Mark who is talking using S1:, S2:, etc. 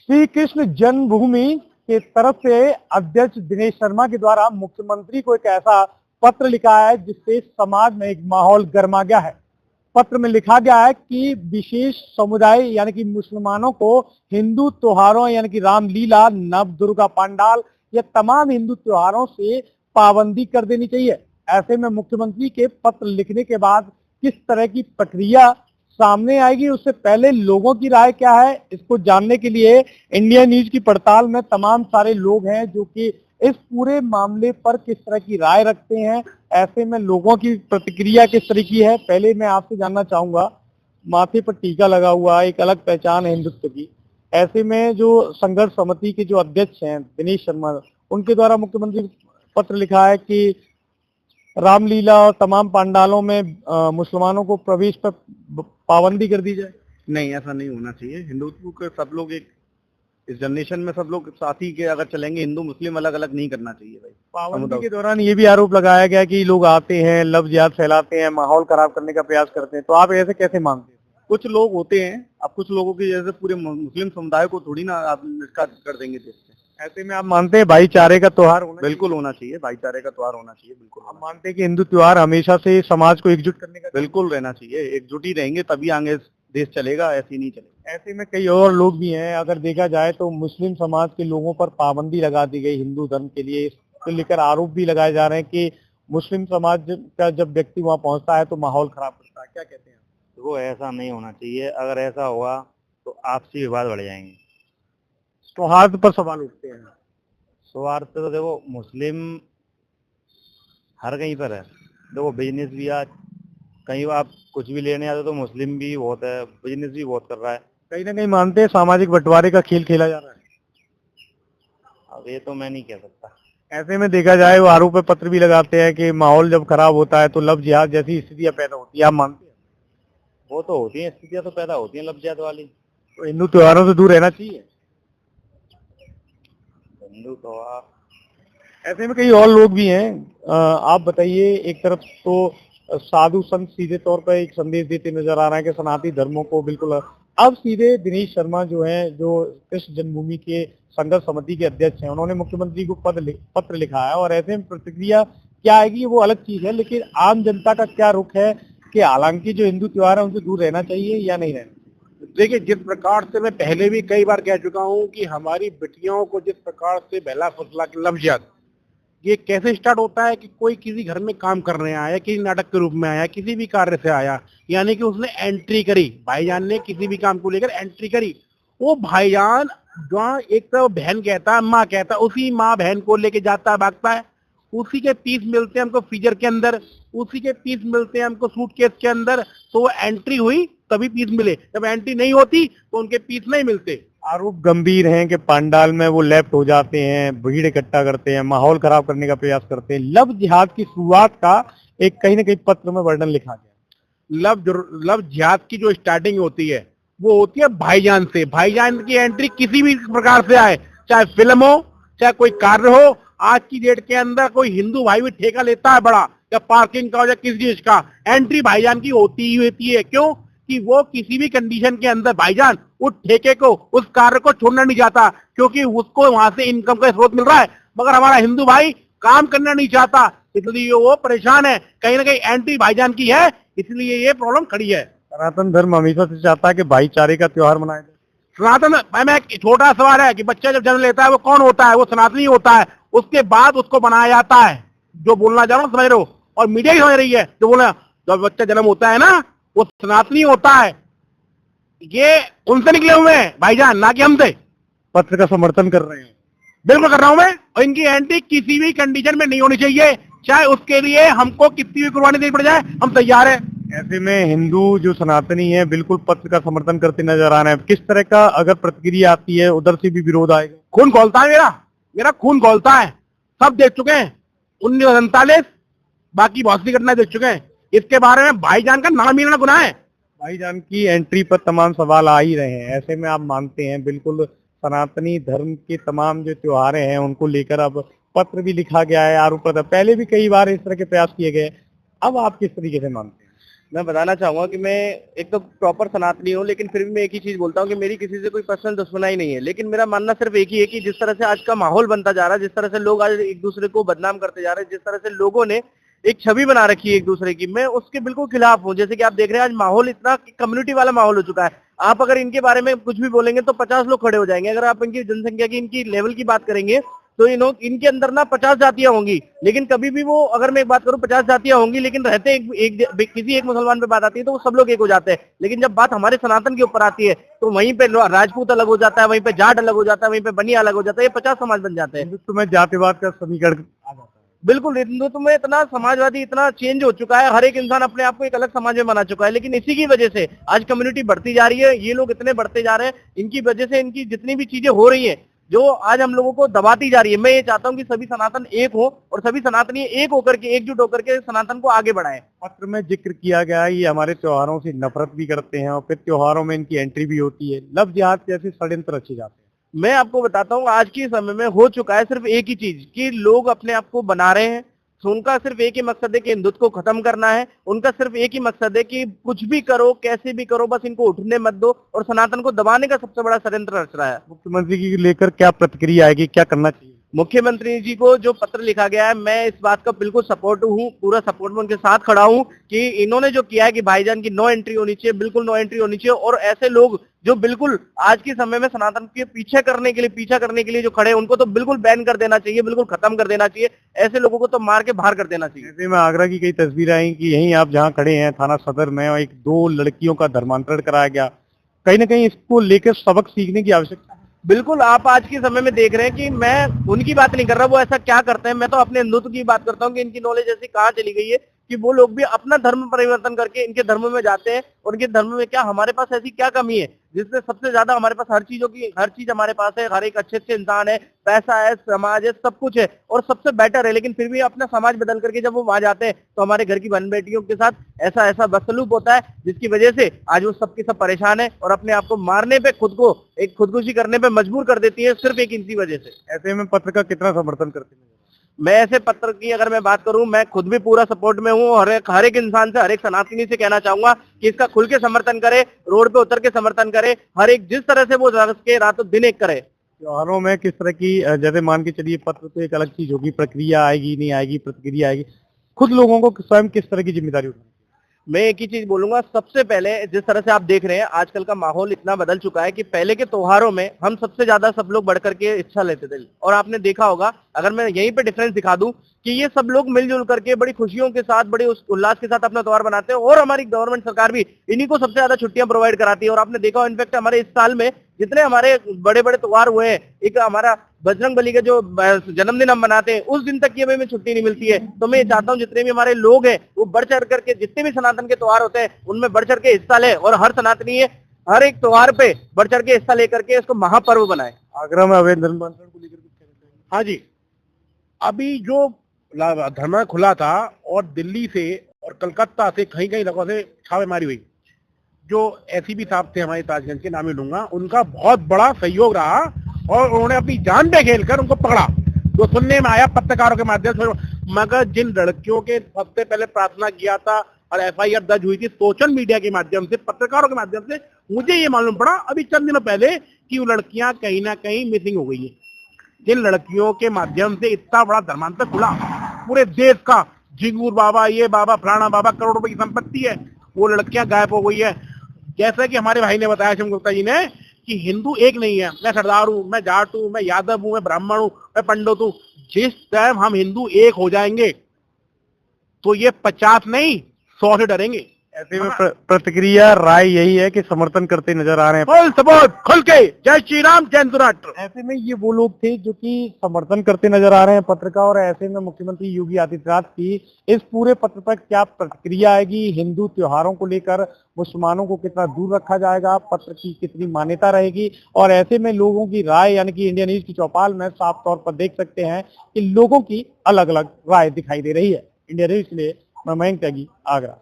S1: श्री कृष्ण जन्मभूमि के तरफ से अध्यक्ष दिनेश शर्मा के द्वारा मुख्यमंत्री को एक ऐसा पत्र लिखा है जिससे समाज में एक माहौल गर्मा गया है। पत्र में लिखा गया है कि विशेष समुदाय यानी कि मुसलमानों को हिंदू त्योहारों यानी कि रामलीला, नव दुर्गा पंडाल या तमाम हिंदू त्योहारों से पाबंदी कर देनी चाहिए। ऐसे में मुख्यमंत्री के पत्र लिखने के बाद किस तरह की प्रक्रिया सामने आएगी, उससे पहले लोगों की राय क्या है, इसको जानने के लिए इंडिया न्यूज की पड़ताल में तमाम सारे लोग हैं जो कि इस पूरे मामले पर किस तरह की राय रखते हैं। ऐसे में लोगों की प्रतिक्रिया किस तरह की है, पहले मैं आपसे जानना चाहूंगा। माथे पर टीका लगा हुआ, एक अलग पहचान है हिंदुत्व की। ऐसे में जो संघर्ष समिति के जो अध्यक्ष हैं दिनेश शर्मा, उनके द्वारा मुख्यमंत्री पत्र लिखा है कि रामलीला और तमाम पंडालों में मुसलमानों को प्रवेश पर पाबंदी कर दी जाए।
S2: नहीं, ऐसा नहीं होना चाहिए। हिंदुत्व के सब लोग एक इस जनरेशन में सब लोग साथी के अगर चलेंगे, हिंदू मुस्लिम अलग अलग नहीं करना चाहिए भाई।
S1: पाबंदी के दौरान ये भी आरोप लगाया गया कि लोग आते हैं, लव जिहाद फैलाते हैं, माहौल खराब करने का प्रयास करते हैं, तो आप ऐसे कैसे मानते हैं?
S2: कुछ लोग होते हैं, अब कुछ लोगों की जैसे पूरे मुस्लिम समुदाय को थोड़ी ना आप निष्कासित कर देंगे देश से।
S1: ऐसे में आप मानते हैं भाईचारे का त्योहार होना
S2: बिल्कुल होना चाहिए, भाईचारे का त्योहार होना चाहिए, बिल्कुल।
S1: आप मानते हैं कि हिंदू त्योहार हमेशा से समाज को एकजुट करने का
S2: बिल्कुल रहना चाहिए। एकजुट ही रहेंगे तभी आगे देश चलेगा, ऐसे ही नहीं चलेगा।
S1: ऐसे में कई और लोग भी हैं। अगर देखा जाए तो मुस्लिम समाज के लोगों पर पाबंदी लगा दी गई हिंदू धर्म के लिए, इसको लेकर आरोप भी लगाए जा रहे हैं कि मुस्लिम समाज का जब व्यक्ति वहां पहुंचता है तो माहौल खराब करता है। क्या कहते हैं?
S2: वो ऐसा नहीं होना चाहिए। अगर ऐसा हुआ तो आपसी विवाद बढ़ जाएंगे।
S1: सौहार्द पर सवाल उठते हैं।
S2: सौहार्द तो देखो मुस्लिम हर कहीं पर है। देखो बिजनेस भी आज कहीं आप कुछ भी लेने आते तो मुस्लिम भी बहुत है, बिजनेस भी बहुत कर रहा है।
S1: कहीं ना कहीं मानते हैं सामाजिक बंटवारे का खेल खेला जा रहा है।
S2: अब ये तो मैं नहीं कह सकता।
S1: ऐसे में देखा जाए वो आरोप पत्र भी लगाते हैं कि माहौल जब खराब होता है तो लव जिहाद जैसी स्थितियां पैदा होती है। आप मानते हैं?
S2: वो तो होती है, स्थितियां तो पैदा होती हैं लव जिहाद वाली।
S1: तो हिंदू त्योहारों से दूर रहना चाहिए।
S2: हिंदू त्योहार
S1: ऐसे में कई और लोग भी हैं। आप बताइए। एक तरफ तो साधु संत सीधे तौर पर एक संदेश देते नजर आ रहा है कि सनातनी धर्मों को बिल्कुल। अब सीधे दिनेश शर्मा जो हैं, जो कृष्ण जन्मभूमि के संघर्ष समिति के अध्यक्ष हैं, उन्होंने मुख्यमंत्री को पत्र लिखा है और ऐसे में प्रतिक्रिया क्या आएगी वो अलग चीज है, लेकिन आम जनता का क्या रुख है कि हालांकि जो हिंदू त्योहार है उनसे दूर रहना चाहिए या नहीं रहना?
S3: देखिए, जिस प्रकार से मैं पहले भी कई बार कह चुका हूं कि हमारी बेटियों को जिस प्रकार से बहला फुसला के लव जिहाद, ये कैसे स्टार्ट होता है कि कोई किसी घर में काम करने आया, किसी नाटक के रूप में आया, किसी भी कार्य से आया, यानी कि उसने एंट्री करी, भाईजान ने किसी भी काम को लेकर एंट्री करी। वो भाईजान जहाँ एक तरफ बहन कहता है, माँ कहता है, उसी माँ बहन को लेके जाता है, भागता है। उसी के पीस मिलते हैं हमको फ्रीजर के अंदर, उसी के पीस मिलते हैं हमको सूटकेस के अंदर। तो वो एंट्री हुई तभी पीस मिले, जब एंट्री नहीं होती तो उनके पीस नहीं मिलते।
S1: आरोप गंभीर हैं कि पंडाल में वो लेफ्ट हो जाते हैं, भीड़ इकट्ठा करते हैं, माहौल खराब करने का प्रयास करते हैं। लव जिहाद की शुरुआत का एक कहीं ना कहीं पत्र में वर्णन लिखा गया।
S3: लव जिहाद की जो स्टार्टिंग होती है वो होती है भाईजान से। भाईजान की एंट्री किसी भी प्रकार से आए, चाहे फिल्म हो, चाहे कोई कार्य हो। आज की डेट के अंदर कोई हिंदू भाई भी ठेका लेता है बड़ा, या पार्किंग का हो या किसी चीज का, एंट्री भाईजान की होती ही होती है। क्यों? कि वो किसी भी कंडीशन के अंदर भाईजान उस ठेके को, उस कार्य को छोड़ना नहीं चाहता, क्योंकि उसको वहां से इनकम का स्रोत मिल रहा है। मगर हमारा हिंदू भाई काम करना नहीं चाहता, इसलिए वो परेशान है। कहीं ना कहीं एंट्री भाईजान की है, इसलिए ये प्रॉब्लम खड़ी है।
S1: सनातन धर्म हमेशा से चाहता है कि भाईचारे का त्योहार मनाया जाए।
S3: सनातन में एक छोटा सवाल है कि बच्चा जब जन्म लेता है वो कौन होता है? वो सनातनी होता है। उसके बाद उसको बनाया जाता है। जो बोलना चाह रहा हूँ समझ रहे हो, और मीडिया ही समझ रही है। जो बोलना, जब बच्चा जन्म होता है ना, वो सनातनी होता है। ये उनसे निकले हुए हैं भाईजान, ना कि हमसे।
S1: पत्र का समर्थन कर रहे हैं।
S3: बिल्कुल कर रहा हूं मैं। और इनकी एंट्री किसी भी कंडीशन में नहीं होनी चाहिए, चाहे उसके लिए हमको कितनी भी कुर्बानी देनी पड़ जाए, हम तैयार हैं।
S1: ऐसे में हिंदू जो सनातनी है बिल्कुल पत्र का समर्थन करते नजर आ रहे हैं। किस तरह का अगर प्रतिक्रिया आती है उधर से भी विरोध आएगा?
S3: खून खौलता है मेरा खून खौलता है। सब देख चुके हैं 1947, बाकी बहुत सी घटनाएं देख चुके हैं। इसके बारे में भाईजान का नाम ही लेना गुनाह है।
S1: भाईजान की एंट्री पर तमाम सवाल आ ही रहे हैं। ऐसे में आप मानते हैं बिल्कुल सनातनी धर्म के तमाम जो त्योहार हैं उनको लेकर अब पत्र भी लिखा गया है, आरोप पत्र पहले भी कई बार इस तरह के प्रयास किए गए। अब आप किस तरीके से मानते हैं?
S4: मैं बताना चाहूंगा कि मैं एक तो प्रॉपर सनातनी हूँ, लेकिन फिर भी मैं एक ही चीज बोलता हूँ कि मेरी किसी से कोई पर्सनल दुश्मनाई नहीं है, लेकिन मेरा मानना सिर्फ एक ही है कि जिस तरह से आज का माहौल बनता जा रहा है, जिस तरह से लोग आज एक दूसरे को बदनाम करते जा रहे हैं, जिस तरह से लोगों ने एक छवि बना रखी है एक दूसरे की, मैं उसके बिल्कुल खिलाफ हूँ। जैसे कि आप देख रहे हैं आज माहौल इतना कम्युनिटी वाला माहौल हो चुका है। आप अगर इनके बारे में कुछ भी बोलेंगे तो 50 लोग खड़े हो जाएंगे। अगर आप इनकी जनसंख्या की, इनकी लेवल की बात करेंगे तो इनके अंदर ना 50 जातियां होंगी, लेकिन कभी भी वो, अगर मैं एक बात करूं, 50 जातियां होंगी लेकिन रहते किसी एक मुसलमान पे बात आती है तो वो सब लोग एक हो जाते हैं। लेकिन जब बात हमारे सनातन के ऊपर आती है तो वहीं पे राजपूत अलग हो जाता है, वहीं पे जाट अलग हो जाता है, वहीं पे बनिया अलग हो जाता है। ये 50 समाज बन जाते हैं।
S1: हिंदुत्व में जातिवाद का समीकरण आ जाता है।
S4: बिल्कुल, हिंदुत्व में इतना समाजवादी इतना चेंज हो चुका है, हर एक इंसान अपने आप को एक अलग समाज में बना चुका है। लेकिन इसी की वजह से आज कम्युनिटी बढ़ती जा रही है, ये लोग इतने बढ़ते जा रहे हैं, इनकी वजह से इनकी जितनी भी चीजें हो रही है जो आज हम लोगों को दबाती जा रही है। मैं ये चाहता हूँ कि सभी सनातन एक हो और सभी सनातनी एक होकर के, एकजुट होकर के सनातन को आगे बढ़ाएं।
S1: पत्र में जिक्र किया गया है ये हमारे त्योहारों से नफरत भी करते हैं और फिर त्योहारों में इनकी एंट्री भी होती है, लव जिहाद जैसे षड्यंत्र रचे जाते हैं।
S4: मैं आपको बताता हूँ आज के समय में हो चुका है सिर्फ एक ही चीज कि लोग अपने आप को बना रहे हैं। तो उनका सिर्फ एक ही मकसद है कि हिंदुत्व को खत्म करना है। उनका सिर्फ एक ही मकसद है कि कुछ भी करो, कैसे भी करो, बस इनको उठने मत दो, और सनातन को दबाने का सबसे बड़ा षड्यंत्र रच रहा है।
S1: मुख्यमंत्री की लेकर क्या प्रतिक्रिया आएगी, क्या करना चाहिए?
S4: मुख्यमंत्री जी को जो पत्र लिखा गया है, मैं इस बात का बिल्कुल सपोर्ट हूँ, पूरा सपोर्ट में उनके साथ खड़ा हूँ कि इन्होंने जो किया है कि भाईजान की नो एंट्री होनी चाहिए, बिल्कुल नो एंट्री होनी चाहिए। और ऐसे लोग जो बिल्कुल आज के समय में सनातन के पीछा करने के लिए जो खड़े हैं, उनको तो बिल्कुल बैन कर देना चाहिए, बिल्कुल खत्म कर देना चाहिए। ऐसे लोगों को तो मार के बाहर कर देना चाहिए।
S1: ऐसे में आगरा की कई तस्वीरें आई कि यहीं आप जहाँ खड़े हैं थाना सदर में एक 2 लड़कियों का धर्मांतरण कराया गया, कहीं ना कहीं इसको लेकर सबक सीखने की आवश्यकता है।
S4: बिल्कुल, आप आज के समय में देख रहे हैं कि मैं उनकी बात नहीं कर रहा वो ऐसा क्या करते हैं, मैं तो अपने हिंदुत्व की बात करता हूँ कि इनकी नॉलेज ऐसी कहाँ चली गई है कि वो लोग भी अपना धर्म परिवर्तन करके इनके धर्म में जाते हैं। और इनके धर्म में क्या, हमारे पास ऐसी क्या कमी है जिससे सबसे ज्यादा हमारे पास हर चीज हमारे पास है, हर एक अच्छे इंसान है, पैसा है, समाज है, सब कुछ है और सबसे बेटर है। लेकिन फिर भी अपना समाज बदल करके जब वो वहां जाते हैं तो हमारे घर की बहन बेटियों के साथ ऐसा बदसलूक होता है, जिसकी वजह से आज वो सबके सब परेशान है और अपने आप को मारने पे, खुद को एक खुदकुशी करने पे मजबूर कर देती है, सिर्फ एक इसी वजह से।
S1: ऐसे में पत्र का कितना समर्थन करते हैं?
S4: मैं ऐसे पत्र की अगर मैं बात करूं, मैं खुद भी पूरा सपोर्ट में हूं। हर एक इंसान से, हर एक सनातनी से कहना चाहूंगा कि इसका खुल के समर्थन करे, रोड पे उतर के समर्थन करे, हर एक जिस तरह से वो के रातों दिन एक करे।
S1: त्योहारों में किस तरह की, जैसे मान के चलिए पत्र तो एक अलग चीज होगी, प्रक्रिया आएगी नहीं आएगी, प्रतिक्रिया आएगी, खुद लोगों को स्वयं किस तरह की जिम्मेदारी उठानी?
S4: मैं एक ही चीज बोलूंगा, सबसे पहले जिस तरह से आप देख रहे हैं आजकल का माहौल इतना बदल चुका है कि पहले के त्योहारों में हम सबसे ज्यादा सब लोग बढ़कर के हिस्सा लेते थे। और आपने देखा होगा, अगर मैं यहीं पे डिफरेंस दिखा दूं, कि ये सब लोग मिलजुल करके बड़ी खुशियों के साथ, बड़े उल्लास के साथ अपना त्योहार मनाते हैं। और हमारी गवर्नमेंट सरकार भी इन्हीं को सबसे ज्यादा छुट्टियां प्रोवाइड कराती है। और आपने देखा इनफैक्ट हमारे इस साल में जितने हमारे बड़े बड़े त्योहार हुए हैं, एक हमारा बजरंग बली का जो जन्मदिन हम मनाते हैं, उस दिन तक की हमें छुट्टी नहीं मिलती है। तो मैं ये चाहता हूँ जितने भी हमारे लोग हैं वो बढ़ चढ़ करके, जितने भी सनातन के त्योहार होते हैं उनमें बढ़ चढ़ के हिस्सा ले, और हर सनातनी है हर एक त्योहार पे बढ़ चढ़ के हिस्सा लेकर के इसको महापर्व बनाए।
S1: आगरा में अवैध धर्मांतरण को लेकर कुछ कहना चाहिए?
S3: हाँ जी, अभी जो धरना खुला था और दिल्ली से और कलकत्ता से कहीं कहीं जगहों से छापेमारी हुई, जो एसीपी साहब थे हमारे ताजगंज के, नाम ही लूंगा, उनका बहुत बड़ा सहयोग रहा और उन्होंने अपनी जान पे खेलकर उनको पकड़ा। जो सुनने में आया पत्रकारों के माध्यम से, मगर जिन लड़कियों के सबसे पहले प्रार्थना किया था और एफआईआर दर्ज हुई थी सोशल मीडिया के माध्यम से, पत्रकारों के माध्यम से, मुझे ये मालूम पड़ा अभी चंद दिनों पहले कि वो लड़कियां कहीं ना कहीं मिसिंग हो गई है। जिन लड़कियों के माध्यम से इतना बड़ा धर्मांतर खुला पूरे देश का, झिंगूर बाबा, ये बाबा, फलाना बाबा, करोड़ रुपए की संपत्ति है, वो लड़कियां गायब हो गई है। जैसा कि हमारे भाई ने बताया, शिव गुप्ता जी ने, कि हिंदू एक नहीं है, मैं सरदार हूं, मैं जाट हूं, मैं यादव हूं, मैं ब्राह्मण हूं, मैं पंडित हूं। जिस टाइम हम हिंदू एक हो जाएंगे तो ये 50 नहीं 100 से डरेंगे।
S1: ऐसे में प्रतिक्रिया राय यही है कि समर्थन करते नजर आ रहे हैं।
S3: फुल सपोर्ट, खुल के, जय श्री राम, जय हिंदू राष्ट्र।
S1: ऐसे में ये वो लोग थे जो कि समर्थन करते नजर आ रहे हैं पत्र का, और ऐसे में मुख्यमंत्री योगी आदित्यनाथ की इस पूरे पत्र पर क्या प्रतिक्रिया आएगी, हिंदू त्योहारों को लेकर मुसलमानों को कितना दूर रखा जाएगा, पत्र की कितनी मान्यता रहेगी, और ऐसे में लोगों की राय, यानी कि इंडिया न्यूज की चौपाल में साफ तौर पर देख सकते हैं कि लोगों की अलग अलग राय दिखाई दे रही है। इंडिया न्यूज के लिए मैं मयंक त्यागी, आगरा।